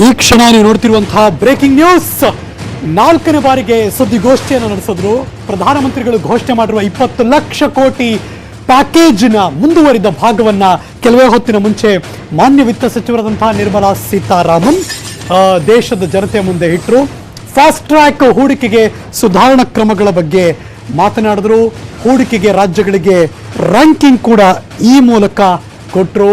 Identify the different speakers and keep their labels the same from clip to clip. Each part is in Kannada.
Speaker 1: ಈ ಕ್ಷಣ ನೀವು ನೋಡ್ತಿರುವಂತಹ ಬ್ರೇಕಿಂಗ್ ನ್ಯೂಸ್. 4ನೇ ಬಾರಿಗೆ ಸುದ್ದಿಗೋಷ್ಠಿಯನ್ನು ನಡೆಸಿದ್ರು. ಪ್ರಧಾನಮಂತ್ರಿಗಳು ಘೋಷಣೆ ಮಾಡಿರುವ 20 ಲಕ್ಷ ಕೋಟಿ ಪ್ಯಾಕೇಜ್ನ ಮುಂದುವರಿದ ಭಾಗವನ್ನ ಕೆಲವೇ ಹೊತ್ತಿನ ಮುಂಚೆ ಮಾನ್ಯ ವಿತ್ತ ಸಚಿವರಾದಂತಹ ನಿರ್ಮಲಾ ಸೀತಾರಾಮನ್ ದೇಶದ ಜನತೆ ಮುಂದೆ ಇಟ್ಟರು. ಫಾಸ್ಟ್ ಟ್ರ್ಯಾಕ್ ಹೂಡಿಕೆಗೆ ಸುಧಾರಣಾ ಕ್ರಮಗಳ ಬಗ್ಗೆ ಮಾತನಾಡಿದ್ರು. ಹೂಡಿಕೆಗೆ ರಾಜ್ಯಗಳಿಗೆ ರ್ಯಾಂಕಿಂಗ್ ಕೂಡ ಈ ಮೂಲಕ ಕೊಟ್ಟರು.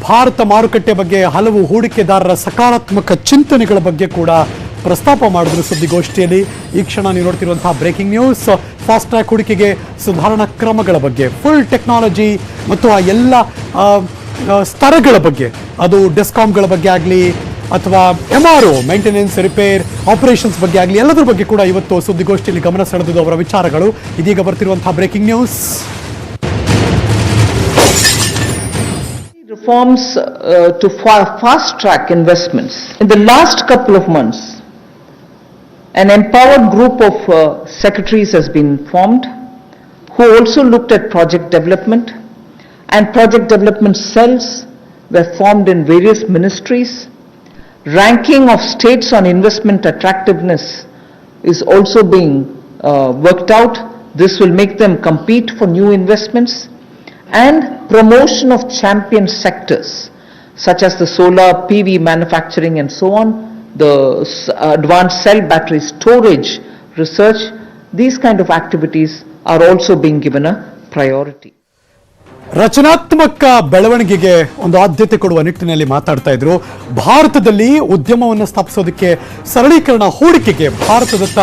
Speaker 1: ಭಾರತ ಮಾರುಕಟ್ಟೆ ಬಗ್ಗೆ ಹಲವು ಹೂಡಿಕೆದಾರರ ಸಕಾರಾತ್ಮಕ ಚಿಂತನೆಗಳ ಬಗ್ಗೆ ಕೂಡ ಪ್ರಸ್ತಾಪ ಮಾಡಿದ್ರು ಸುದ್ದಿಗೋಷ್ಠಿಯಲ್ಲಿ. ಈ ಕ್ಷಣ ನೀವು ನೋಡ್ತಿರುವಂತಹ ಬ್ರೇಕಿಂಗ್ ನ್ಯೂಸ್. ಫಾಸ್ಟ್ ಟ್ರ್ಯಾಕ್ ಹೂಡಿಕೆಗೆ ಸುಧಾರಣಾ ಕ್ರಮಗಳ ಬಗ್ಗೆ, ಫುಲ್ ಟೆಕ್ನಾಲಜಿ ಮತ್ತು ಆ ಎಲ್ಲ ಸ್ತರಗಳ ಬಗ್ಗೆ, ಅದು ಡೆಸ್ಕಾಮ್ಗಳ ಬಗ್ಗೆ ಆಗಲಿ ಅಥವಾ MRO ಮೇಂಟೆನೆನ್ಸ್, ರಿಪೇರ್, ಆಪರೇಷನ್ಸ್ ಬಗ್ಗೆ ಆಗಲಿ, ಎಲ್ಲದರ ಬಗ್ಗೆ ಕೂಡ ಇವತ್ತು ಸುದ್ದಿಗೋಷ್ಠಿಯಲ್ಲಿ ಗಮನ ಸೆಳೆದಿದ್ದು ಅವರ ವಿಚಾರಗಳು. ಇದೀಗ ಬರ್ತಿರುವಂತಹ breaking news.
Speaker 2: Reforms to fast track investments. In the last couple of months, an empowered group of secretaries has been formed who also looked at project development, and project development cells were formed in various ministries. Ranking of states on investment attractiveness is also being worked out. This will make them compete for new investments. And promotion of champion sectors such as the solar PV manufacturing and so on, the advanced cell battery storage research, these kind of activities are also being given a priority.
Speaker 1: ರಚನಾತ್ಮಕ ಬೆಳವಣಿಗೆಗೆ ಒಂದು ಆದ್ಯತೆ ಕೊಡುವ ನಿಟ್ಟಿನಲ್ಲಿ ಮಾತಾಡ್ತಾ ಇದ್ರು. ಭಾರತದಲ್ಲಿ ಉದ್ಯಮವನ್ನು ಸ್ಥಾಪಿಸೋದಕ್ಕೆ ಸರಳೀಕರಣ, ಹೂಡಿಕೆಗೆ ಭಾರತದತ್ತ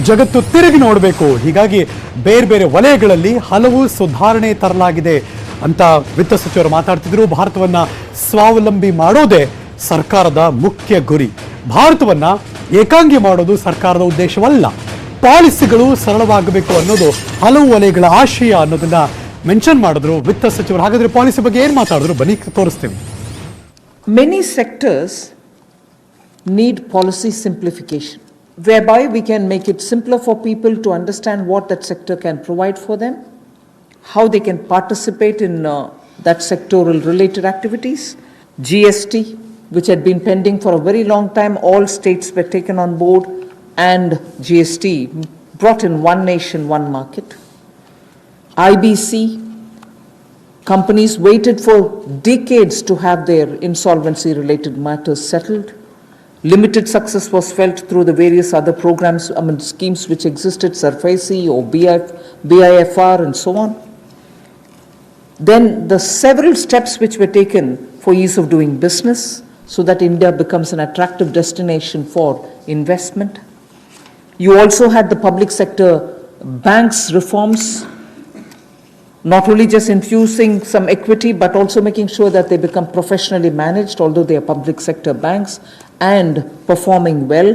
Speaker 1: ಜಗತ್ತು ತಿರುಗಿ ನೋಡಬೇಕು. ಹೀಗಾಗಿ ಬೇರೆ ಬೇರೆ ವಲಯಗಳಲ್ಲಿ ಹಲವು ಸುಧಾರಣೆ ತರಲಾಗಿದೆ ಅಂತ ವಿತ್ತ ಸಚಿವರು ಮಾತಾಡ್ತಿದ್ರು. ಭಾರತವನ್ನ ಸ್ವಾವಲಂಬಿ ಮಾಡೋದೇ ಸರ್ಕಾರದ ಮುಖ್ಯ ಗುರಿ. ಭಾರತವನ್ನ ಏಕಾಂಗಿ ಮಾಡೋದು ಸರ್ಕಾರದ ಉದ್ದೇಶವಲ್ಲ. ಪಾಲಿಸಿಗಳು ಸರಳವಾಗಬೇಕು ಅನ್ನೋದು ಹಲವು ವಲಯಗಳ ಆಶಯ ಅನ್ನೋದನ್ನ ಮೆನ್ಷನ್ ಮಾಡಿದ್ರು ವಿತ್ತ ಸಚಿವರು. ಹಾಗಾದ್ರೆ ಪಾಲಿಸಿ ಬಗ್ಗೆ ಏನು ಮಾತಾಡಿದ್ರು ಬನ್ನಿ ತೋರಿಸ್ತೀವಿ.
Speaker 2: Many sectors need policy simplification, whereby we can make it simpler for people to understand what that sector can provide for them, how they can participate in that sectoral related activities. GST, which had been pending for a very long time, all states were taken on board and GST brought in one nation, one market. IBC, companies waited for decades to have their insolvency related matters settled. Limited success was felt through the various other programs, schemes which existed, SARFAESI or BIFR and so on. Then the several steps which were taken for ease of doing business so that India becomes an attractive destination for investment. You also had the public sector banks reforms, not only just infusing some equity but also making sure that they become professionally managed, although they are public sector banks and performing well,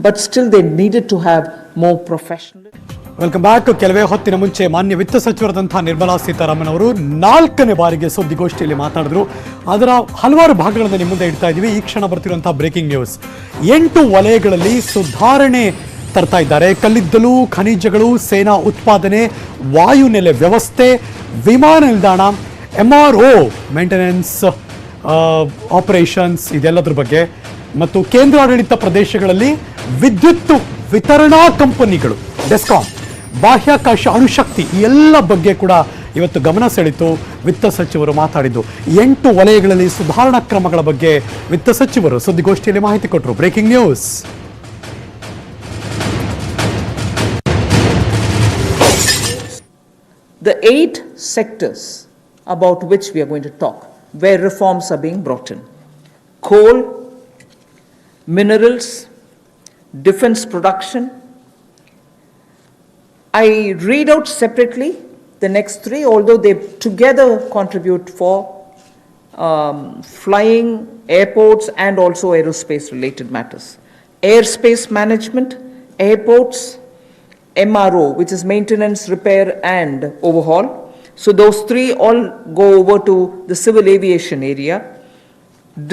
Speaker 2: but still they needed to have more professional.
Speaker 1: Welcome back. ಕೆಲವೇ ಹೊತ್ತಿನ ಮುಂಚೆ ಮಾನ್ಯ ವಿತ್ತ ಸಚಿವರಾದಂತಹ ನಿರ್ಮಲಾ ಸೀತಾರಾಮನ್ ಅವರು 4ನೇ ಬಾರಿಗೆ ಸುದ್ದಿಗೋಷ್ಠಿಯಲ್ಲಿ ಮಾತಾಡಿದ್ರು. ಅದರ ಹಲವಾರು ಭಾಗಗಳನ್ನು ನಿಮ್ಮ ಮುಂದೆ ಇಡ್ತಾ ಇದ್ದೀವಿ. ಈ ಕ್ಷಣ ಬರ್ತಿರುವಂತಹ ಬ್ರೇಕಿಂಗ್ ನ್ಯೂಸ್. 8 ವಲಯಗಳಲ್ಲಿ ಸುಧಾರಣೆ ತರ್ತಾ ಇದ್ದಾರೆ. ಕಲ್ಲಿದ್ದಲು, ಖನಿಜಗಳು, ಸೇನಾ ಉತ್ಪಾದನೆ, ವಾಯುನೆಲೆ ವ್ಯವಸ್ಥೆ, ವಿಮಾನ ನಿಲ್ದಾಣ, MRO ಮೇಂಟೆನೆನ್ಸ್, ಆಪರೇಷನ್ಸ್, ಇದೆಲ್ಲದರ ಬಗ್ಗೆ ಮತ್ತು ಕೇಂದ್ರಾಡಳಿತ ಪ್ರದೇಶಗಳಲ್ಲಿ ವಿದ್ಯುತ್ ವಿತರಣಾ ಕಂಪನಿಗಳು, ಡೆಸ್ಕಾಮ್, ಬಾಹ್ಯಾಕಾಶ, ಅಣುಶಕ್ತಿ, ಈ ಎಲ್ಲ ಬಗ್ಗೆ ಕೂಡ ಇವತ್ತು ಗಮನ ಸೆಳೆಯಿತು ವಿತ್ತ ಸಚಿವರು ಮಾತಾಡಿದ್ದು. 8 ವಲಯಗಳಲ್ಲಿ ಸುಧಾರಣಾ ಕ್ರಮಗಳ ಬಗ್ಗೆ ವಿತ್ತ ಸಚಿವರು ಸುದ್ದಿಗೋಷ್ಠಿಯಲ್ಲಿ ಮಾಹಿತಿ ಕೊಟ್ಟರು. Breaking news.
Speaker 2: The 8 sectors about which we are going to talk, where reforms are being brought in: coal, minerals, defense production. I read out separately the next 3, although they together contribute for flying, airports and also aerospace related matters. Airspace management, airports, MRO, which is maintenance, repair and overhaul. So those 3 all go over to the civil aviation area.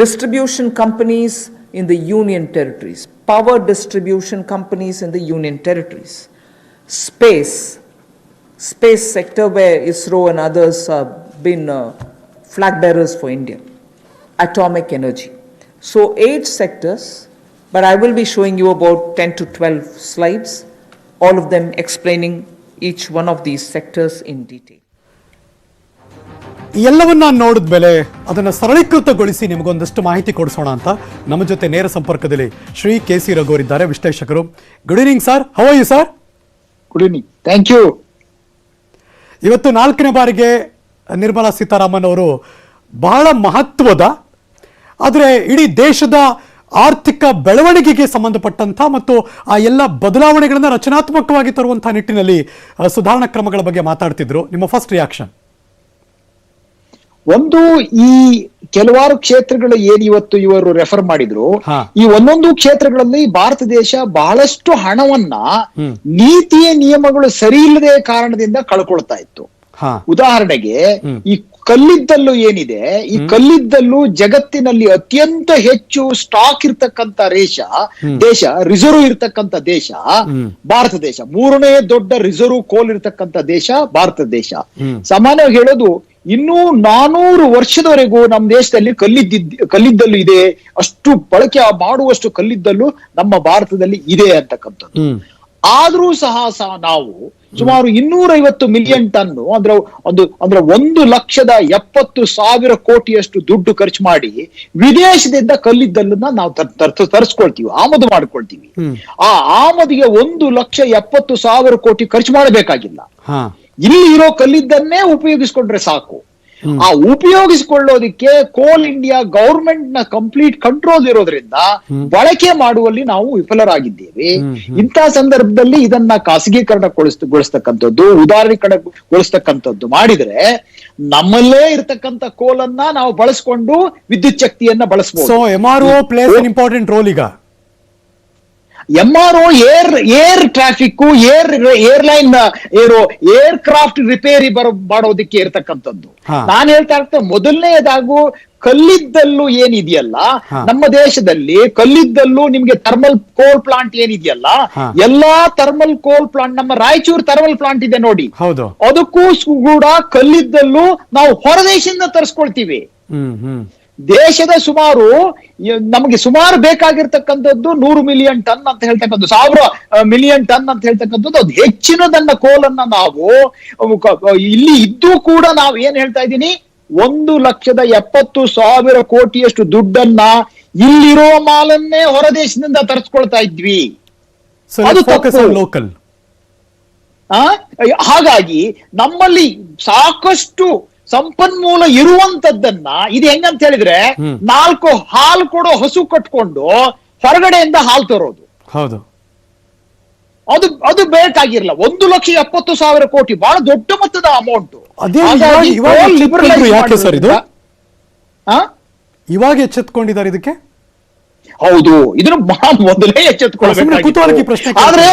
Speaker 2: Distribution companies in the union territories, power distribution companies in the union territories. Space sector where ISRO and others have been flag bearers for India. Atomic energy. So 8 sectors, but I will be showing you about 10 to 12 slides, all of them explaining each one of these sectors in detail.
Speaker 1: ಎಲ್ಲವನ್ನ ನೋಡಿದ್ಮೇಲೆ ಅದನ್ನು ಸರಳೀಕೃತಗೊಳಿಸಿ ನಿಮಗೊಂದಷ್ಟು ಮಾಹಿತಿ ಕೊಡಿಸೋಣ ಅಂತ ನಮ್ಮ ಜೊತೆ ನೇರ ಸಂಪರ್ಕದಲ್ಲಿ ಶ್ರೀ ಕೆ.ಸಿ. ರಘು ಅವರಿದ್ದಾರೆ, ವಿಶ್ಲೇಷಕರು. Good evening sir, how are you sir?
Speaker 3: Good evening, thank you.
Speaker 1: ಇವತ್ತು 4ನೇ ಬಾರಿಗೆ ನಿರ್ಮಲಾ ಸೀತಾರಾಮನ್ ಅವರು ಬಹಳ ಮಹತ್ವದ, ಆದರೆ ಇಡೀ ದೇಶದ ಆರ್ಥಿಕ ಬೆಳವಣಿಗೆಗೆ ಸಂಬಂಧಪಟ್ಟಂಥ ಮತ್ತು ಆ ಎಲ್ಲ ಬದಲಾವಣೆಗಳನ್ನು ರಚನಾತ್ಮಕವಾಗಿ ತರುವಂತಹ ನಿಟ್ಟಿನಲ್ಲಿ ಸುಧಾರಣಾ ಕ್ರಮಗಳ ಬಗ್ಗೆ ಮಾತಾಡ್ತಿದ್ರು. ನಿಮ್ಮ ಫಸ್ಟ್ ರಿಯಾಕ್ಷನ್?
Speaker 3: ಒಂದು, ಈ ಕೆಲವಾರು ಕ್ಷೇತ್ರಗಳು ಏನ್ ಇವತ್ತು ಇವರು ರೆಫರ್ ಮಾಡಿದ್ರು, ಈ ಒಂದೊಂದು ಕ್ಷೇತ್ರಗಳಲ್ಲಿ ಭಾರತ ದೇಶ ಬಹಳಷ್ಟು ಹಣವನ್ನ ನೀತಿಯ ನಿಯಮಗಳು ಸರಿ ಇಲ್ಲದೆ ಕಾರಣದಿಂದ ಕಳ್ಕೊಳ್ತಾ ಇತ್ತು. ಉದಾಹರಣೆಗೆ ಈ ಕಲ್ಲಿದ್ದಲು ಏನಿದೆ, ಈ ಕಲ್ಲಿದ್ದಲು ಜಗತ್ತಿನಲ್ಲಿ ಅತ್ಯಂತ ಹೆಚ್ಚು ಸ್ಟಾಕ್ ಇರ್ತಕ್ಕಂಥ ದೇಶ, ರಿಸರ್ವ್ ಇರ್ತಕ್ಕಂಥ ದೇಶ ಭಾರತ ದೇಶ. 3ನೇ ದೊಡ್ಡ ರಿಸರ್ವ್ ಕೋಲ್ ಇರ್ತಕ್ಕಂಥ ದೇಶ ಭಾರತ ದೇಶ. ಸಾಮಾನ್ಯವಾಗಿ ಹೇಳೋದು, ಇನ್ನೂ 400 ವರ್ಷದವರೆಗೂ ನಮ್ಮ ದೇಶದಲ್ಲಿ ಕಲ್ಲಿದ್ದಲು ಇದೆ, ಅಷ್ಟು ಬಳಕೆ ಮಾಡುವಷ್ಟು ಕಲ್ಲಿದ್ದಲು ನಮ್ಮ ಭಾರತದಲ್ಲಿ ಇದೆ ಅಂತಕ್ಕಂಥದ್ದು. ಆದ್ರೂ ಸಹ ನಾವು ಸುಮಾರು 250 ಮಿಲಿಯನ್ ಟನ್, ಅಂದ್ರೆ 1,70,000 ಕೋಟಿಯಷ್ಟು ದುಡ್ಡು ಖರ್ಚು ಮಾಡಿ ವಿದೇಶದಿಂದ ಕಲ್ಲಿದ್ದಲನ್ನ ನಾವು ತರಿಸ್ಕೊಳ್ತೀವಿ, ಆಮದು ಮಾಡ್ಕೊಳ್ತೀವಿ. ಆ ಆಮದಿಗೆ 1,70,000 ಕೋಟಿ ಖರ್ಚು ಮಾಡಬೇಕಾಗಿಲ್ಲ. ಇಲ್ಲಿ ಇರೋ ಕಲ್ಲಿದ್ದನ್ನೇ ಉಪಯೋಗಿಸ್ಕೊಂಡ್ರೆ ಸಾಕು. ಆ ಉಪಯೋಗಿಸಿಕೊಳ್ಳೋದಿಕ್ಕೆ ಕೋಲ್ ಇಂಡಿಯಾ ಗವರ್ಮೆಂಟ್ ನ ಕಂಪ್ಲೀಟ್ ಕಂಟ್ರೋಲ್ ಇರೋದ್ರಿಂದ ಬಳಕೆ ಮಾಡುವಲ್ಲಿ ನಾವು ವಿಫಲರಾಗಿದ್ದೇವೆ. ಇಂಥ ಸಂದರ್ಭದಲ್ಲಿ ಇದನ್ನ ಖಾಸಗೀಕರಣಗೊಳಿಸ್ತಕ್ಕಂಥದ್ದು, ಉದಾರೀಕರಣಗೊಳಿಸ್ತಕ್ಕಂಥದ್ದು ಮಾಡಿದ್ರೆ ನಮ್ಮಲ್ಲೇ ಇರತಕ್ಕಂಥ ಕೋಲನ್ನ ನಾವು ಬಳಸ್ಕೊಂಡು ವಿದ್ಯುತ್ ಶಕ್ತಿಯನ್ನ ಬಳಸಬಹುದು.
Speaker 1: So MRO places an important role ಈಗ.
Speaker 3: MRO air traffic, airline aircraft repair ಮಾಡೋದಕ್ಕೆ ಇರತಕ್ಕಂಥದ್ದು. ನಾನು ಹೇಳ್ತಾ ಇರ್ತೇನೆ, ಮೊದಲನೇದಾಗೂ ಕಲ್ಲಿದ್ದಲು ಏನಿದೆಯಲ್ಲ ನಮ್ಮ ದೇಶದಲ್ಲಿ, ಕಲ್ಲಿದ್ದಲು ನಿಮ್ಗೆ ಥರ್ಮಲ್ ಕೋಲ್ ಪ್ಲಾಂಟ್ ಏನಿದೆಯಲ್ಲ, ಎಲ್ಲಾ ಥರ್ಮಲ್ ಕೋಲ್ ಪ್ಲಾಂಟ್, ನಮ್ಮ ರಾಯಚೂರು ಥರ್ಮಲ್ ಪ್ಲಾಂಟ್ ಇದೆ ನೋಡಿ, ಅದಕ್ಕೂ ಕೂಡ ಕಲ್ಲಿದ್ದಲು ನಾವು ಹೊರದೇಶದಿಂದ ತರಿಸ್ಕೊಳ್ತೀವಿ. ದೇಶದ ನಮಗೆ ಸುಮಾರು ಬೇಕಾಗಿರ್ತಕ್ಕಂಥದ್ದು 100 ಮಿಲಿಯನ್ ಟನ್ ಅಂತ ಹೇಳ್ತಕ್ಕಂಥದ್ದು, 1000 ಮಿಲಿಯನ್ ಟನ್ ಅಂತ ಹೇಳ್ತಕ್ಕಂಥದ್ದು. ಅದು ಹೆಚ್ಚಿನದನ್ನ ಕೋಲನ್ನ ನಾವು ಇಲ್ಲಿ ಇದ್ದು ಕೂಡ ನಾವು ಏನ್ ಹೇಳ್ತಾ ಇದ್ದೀನಿ, 1,70,000 ಕೋಟಿಯಷ್ಟು ದುಡ್ಡನ್ನ ಇಲ್ಲಿರೋ ಮಾಲನ್ನೇ ಹೊರದೇಶದಿಂದ ತರಿಸ್ಕೊಳ್ತಾ ಇದ್ವಿ. ಅದು
Speaker 1: ಲೋಕಲ್.
Speaker 3: ಹಾಗಾಗಿ ನಮ್ಮಲ್ಲಿ ಸಾಕಷ್ಟು ಸಂಪನ್ಮೂಲ ಇರುವಂತದ್ದನ್ನ, ಇದು ಹೆಂಗಂತ ಹೇಳಿದ್ರೆ, 4 ಹಾಲು ಕೊಡೋ ಹಸು ಕಟ್ಕೊಂಡು ಹೊರಗಡೆಯಿಂದ ಹಾಲು ತರೋದು.
Speaker 1: ಹೌದು,
Speaker 3: ಅದು ಬೇಕಾಗಿರಲ್ಲ. 1,70,000 ಕೋಟಿ ಬಹಳ ದೊಡ್ಡ ಮೊತ್ತದ ಅಮೌಂಟ್.
Speaker 1: ಯಾಕೆ ಸರ್ ಇದು ಇವಾಗ ಎಚ್ಚೆತ್ಕೊಂಡಿದ್ದಾರೆ ಇದಕ್ಕೆ?
Speaker 3: ಹೌದು, ಇದನ್ನು ಮೊದಲೇ ಎಚ್ಚೆತ್ಕೊಳ್ಬೇಕು. ಆದ್ರೆ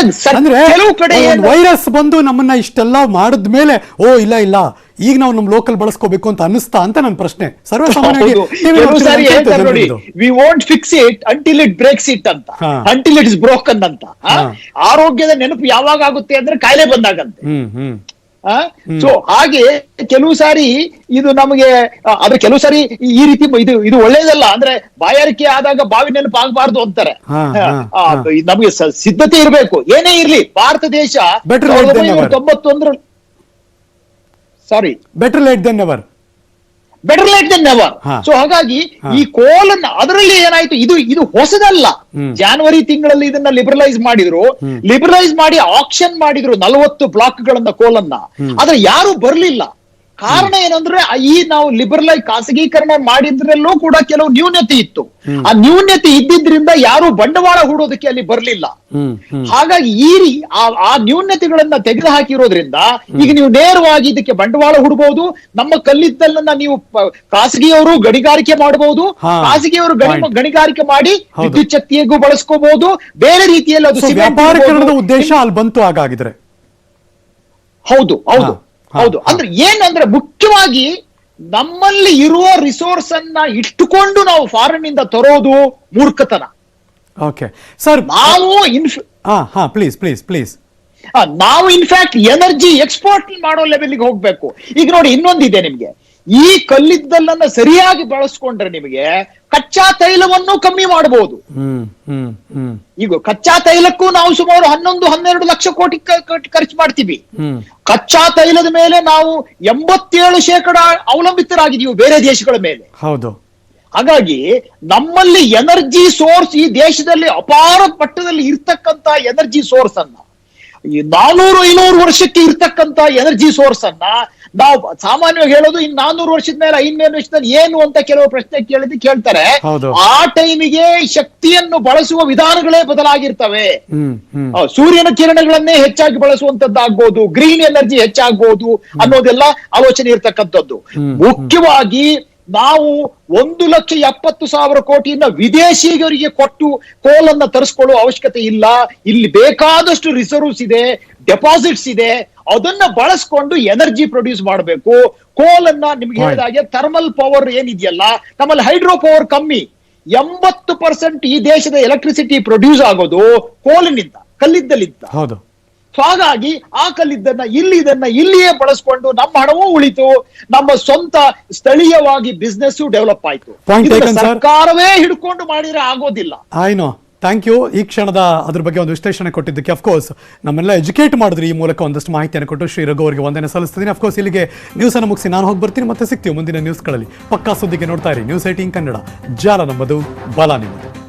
Speaker 3: ಕೆಲವು ಕಡೆ
Speaker 1: ವೈರಸ್ ಬಂದು ನಮ್ಮನ್ನ ಇಷ್ಟೆಲ್ಲ ಮಾಡಿದ್ಮೇಲೆ ಇಲ್ಲ ಈಗ ನಾವು ನಮ್ ಲೋಕಲ್ ಬಳಸ್ಕೋಬೇಕು ಅಂತ ಅನಿಸ್ತಾ ಅಂತ ನನ್ನ ಪ್ರಶ್ನೆ.
Speaker 3: ನೋಡಿ, we won't fix it until it breaks it ಅಂತ, ಅಂಟಿಲ್ ಇಟ್ ಇಸ್ ಬ್ರೋಕನ್ ಅಂತ. ಆರೋಗ್ಯದ ನೆನಪು ಯಾವಾಗ ಆಗುತ್ತೆ ಅಂದ್ರೆ ಕಾಯಿಲೆ ಬಂದಾಗಂತೆ. ಸೊ ಹಾಗೆ ಕೆಲವು ಸಾರಿ ಇದು ನಮಗೆ, ಆದ್ರೆ ಕೆಲವು ಸಾರಿ ಈ ರೀತಿ ಇದು ಒಳ್ಳೇದಲ್ಲ. ಅಂದ್ರೆ ಬಾಯಾರಿಕೆ ಆದಾಗ ಬಾವಿ ನೆನಪು ಆಗಬಾರ್ದು ಅಂತಾರೆ. ನಮಗೆ ಸಿದ್ಧತೆ ಇರಬೇಕು. ಏನೇ ಇರ್ಲಿ, ಭಾರತ ದೇಶ 1991
Speaker 1: better late than never. So ಹಾಗಾಗಿ ಈ ಕೋಲನ್ನ, ಅದರಲ್ಲಿ ಏನಾಯ್ತು, ಇದು ಹೊಸದಲ್ಲ. ಜನವರಿ ತಿಂಗಳಲ್ಲಿ ಇದನ್ನ ಲಿಬರಲೈಸ್ ಮಾಡಿ ಆಕ್ಷನ್ ಮಾಡಿದ್ರು 40 ಬ್ಲಾಕ್ಗಳನ್ನ ಕೋಲನ್ನ. ಆದ್ರೆ ಯಾರು ಬರ್ಲಿಲ್ಲ. ಕಾರಣ ಏನಂದ್ರೆ, ನಾವು ಖಾಸಗೀಕರಣ ಮಾಡಿದ್ರಲ್ಲೂ ಕೂಡ ಕೆಲವು ನ್ಯೂನ್ಯತೆ ಇತ್ತು. ಆ ನ್ಯೂನ್ಯತೆ ಇದ್ದಿದ್ರಿಂದ ಯಾರು ಬಂಡವಾಳ ಹೂಡೋದಕ್ಕೆ ಅಲ್ಲಿ ಬರ್ಲಿಲ್ಲ. ಹಾಗಾಗಿ ಆ ನ್ಯೂನ್ಯತೆಗಳನ್ನ ತೆಗೆದು ಹಾಕಿರೋದ್ರಿಂದ ಈಗ ನೀವು ನೇರವಾಗಿ ಇದಕ್ಕೆ ಬಂಡವಾಳ ಹೂಡಬಹುದು. ನಮ್ಮ ಕಲ್ಲಿದ್ದಲನ್ನ ನೀವು ಖಾಸಗಿಯವರು ಗಣಿಗಾರಿಕೆ ಮಾಡಬಹುದು, ಖಾಸಗಿಯವರು ಗಣಿಗಾರಿಕೆ ಮಾಡಿ ವಿದ್ಯುತ್ ಶಕ್ತಿಯಾಗೂ ಬಳಸ್ಕೋಬಹುದು. ಬೇರೆ ರೀತಿಯಲ್ಲಿ ಅದು ವ್ಯಾಪಾರೀಕರಣದ ಉದ್ದೇಶ ಅಲ್ಲಿ ಬಂತು ಹಾಗಾಗಿದ್ರೆ.
Speaker 3: ಹೌದು. ಅಂದ್ರೆ ಏನಂದ್ರೆ, ಮುಖ್ಯವಾಗಿ ನಮ್ಮಲ್ಲಿ ಇರುವ ರಿಸೋರ್ಸ್ ಅನ್ನ ಇಟ್ಟುಕೊಂಡು ನಾವು ಫಾರಿನ್ ಇಂದ ತರೋದು ಮೂರ್ಖತನ.
Speaker 1: ಓಕೆ ಸರ್,
Speaker 3: ನಾವು
Speaker 1: ಪ್ಲೀಸ್
Speaker 3: ನಾವು ಇನ್ಫ್ಯಾಕ್ಟ್ ಎನರ್ಜಿ ಎಕ್ಸ್ಪೋರ್ಟ್ ಮಾಡೋ ಲೆವೆಲ್ಗೆ ಹೋಗ್ಬೇಕು. ಈಗ ನೋಡಿ, ಇನ್ನೊಂದಿದೆ ನಿಮ್ಗೆ, ಈ ಕಲ್ಲಿದ್ದಲನ್ನ ಸರಿಯಾಗಿ ಬಳಸ್ಕೊಂಡ್ರೆ ನಿಮಗೆ ಕಚ್ಚಾ ತೈಲವನ್ನು ಕಮ್ಮಿ ಮಾಡಬಹುದು. ಈಗ ಕಚ್ಚಾ ತೈಲಕ್ಕೂ ನಾವು ಸುಮಾರು 11-12 ಲಕ್ಷ ಕೋಟಿ ಖರ್ಚು ಮಾಡ್ತೀವಿ. ಕಚ್ಚಾ ತೈಲದ ಮೇಲೆ ನಾವು 87% ಅವಲಂಬಿತರಾಗಿದ್ದೀವಿ ಬೇರೆ ದೇಶಗಳ ಮೇಲೆ.
Speaker 1: ಹೌದು.
Speaker 3: ಹಾಗಾಗಿ ನಮ್ಮಲ್ಲಿ ಎನರ್ಜಿ ಸೋರ್ಸ್, ಈ ದೇಶದಲ್ಲಿ ಅಪಾರ ಮಟ್ಟದಲ್ಲಿ ಇರ್ತಕ್ಕಂತ ಎನರ್ಜಿ ಸೋರ್ಸ್ ಅನ್ನ, ಈ 400-500 ವರ್ಷಕ್ಕೆ ಇರ್ತಕ್ಕಂತ ಎನರ್ಜಿ ಸೋರ್ಸ್ ಅನ್ನ ನಾವು ಸಾಮಾನ್ಯವಾಗಿ ಹೇಳೋದು, ಇನ್ 400 ವರ್ಷದ ಮೇಲೆ 500 ವರ್ಷದಲ್ಲಿ ಏನು ಅಂತ ಕೆಲವು ಪ್ರಶ್ನೆ ಕೇಳ್ತಾರೆ. ಆ ಟೈಮಿಗೆ ಶಕ್ತಿಯನ್ನು ಬಳಸುವ ವಿಧಾನಗಳೇ ಬದಲಾಗಿರ್ತವೆ. ಸೂರ್ಯನ ಕಿರಣಗಳನ್ನೇ ಹೆಚ್ಚಾಗಿ ಬಳಸುವಂತದ್ದಾಗ್ಬೋದು, ಗ್ರೀನ್ ಎನರ್ಜಿ ಹೆಚ್ಚಾಗ್ಬೋದು ಅನ್ನೋದೆಲ್ಲ ಆಲೋಚನೆ ಇರ್ತಕ್ಕಂಥದ್ದು. ಮುಖ್ಯವಾಗಿ ನಾವು 1,70,000 ಕೋಟಿಯನ್ನ ವಿದೇಶಿಗರಿಗೆ ಕೊಟ್ಟು ಕೋಲನ್ನ ತರಿಸ್ಕೊಳ್ಳುವ ಅವಶ್ಯಕತೆ ಇಲ್ಲ. ಇಲ್ಲಿ ಬೇಕಾದಷ್ಟು ರಿಸರ್ವ್ಸ್ ಇದೆ, ಡೆಪಾಸಿಟ್ಸ್ ಇದೆ, ಅದನ್ನ ಬಳಸ್ಕೊಂಡು ಎನರ್ಜಿ ಪ್ರೊಡ್ಯೂಸ್ ಮಾಡಬೇಕು. ಕೋಲನ್ನ ನಿಮ್ಗೆ ಹೇಳಿದ ಹಾಗೆ ಥರ್ಮಲ್ ಪವರ್ ಏನಿದೆಯಲ್ಲ, ನಮ್ಮಲ್ಲಿ ಹೈಡ್ರೋ ಪವರ್ ಕಮ್ಮಿ. 80% ಈ ದೇಶದ ಎಲೆಕ್ಟ್ರಿಸಿಟಿ ಪ್ರೊಡ್ಯೂಸ್ ಆಗೋದು ಕೋಲಿನಿಂದ, ಕಲ್ಲಿದ್ದಲಿಂದ.
Speaker 1: ಹೌದು.
Speaker 3: ಸೊ ಹಾಗಾಗಿ ಆ ಕಲ್ಲಿದ್ದನ್ನ ಇಲ್ಲಿಯೇ ಬಳಸ್ಕೊಂಡು ನಮ್ಮ ಹಣವೂ ಉಳಿತು, ನಮ್ಮ ಸ್ವಂತ ಸ್ಥಳೀಯವಾಗಿ ಬಿಸ್ನೆಸ್ ಡೆವಲಪ್ ಆಯ್ತು. ಸರ್ಕಾರವೇ ಹಿಡ್ಕೊಂಡು ಮಾಡಿದ್ರೆ ಆಗೋದಿಲ್ಲ.
Speaker 1: ಆಯ್ನೋ, ಥ್ಯಾಂಕ್ ಯು. ಈ ಕ್ಷಣದ ಅದ್ರ ಬಗ್ಗೆ ಒಂದು ವಿಶ್ಲೇಷಣೆ ಕೊಟ್ಟಿದ್ದಕ್ಕೆ ಅಫ್ಕೋರ್ಸ್ ನಮ್ಮೆಲ್ಲ ಎಜುಕೇಟ್ ಮಾಡಿದ್ರಿ, ಈ ಮೂಲಕ ಒಂದಷ್ಟು ಮಾಹಿತಿಯನ್ನು ಕೊಟ್ಟು ಶ್ರೀ ರಘು ಅವರಿಗೆ ವಂದನೆ ಸಲ್ಲಿಸ್ತೀನಿ. ಅಫ್ಕೋರ್ಸ್ ಇಲ್ಲಿಗೆ ನ್ಯೂಸ್ ಅನ್ನು ಮುಗಿಸಿ ನಾನು ಹೋಗಿ ಬರ್ತೀನಿ. ಮತ್ತೆ ಸಿಗ್ತೀವಿ ಮುಂದಿನ ನ್ಯೂಸ್ಗಳಲ್ಲಿ. ಪಕ್ಕಾ ಸುದ್ದಿಗೆ ನೋಡ್ತಾ ಇರಿ ನ್ಯೂಸ್ 18 ಕನ್ನಡ. ಜಾಲ ನಮ್ಮದು, ಬಲ ನಿಮ್ಮದು.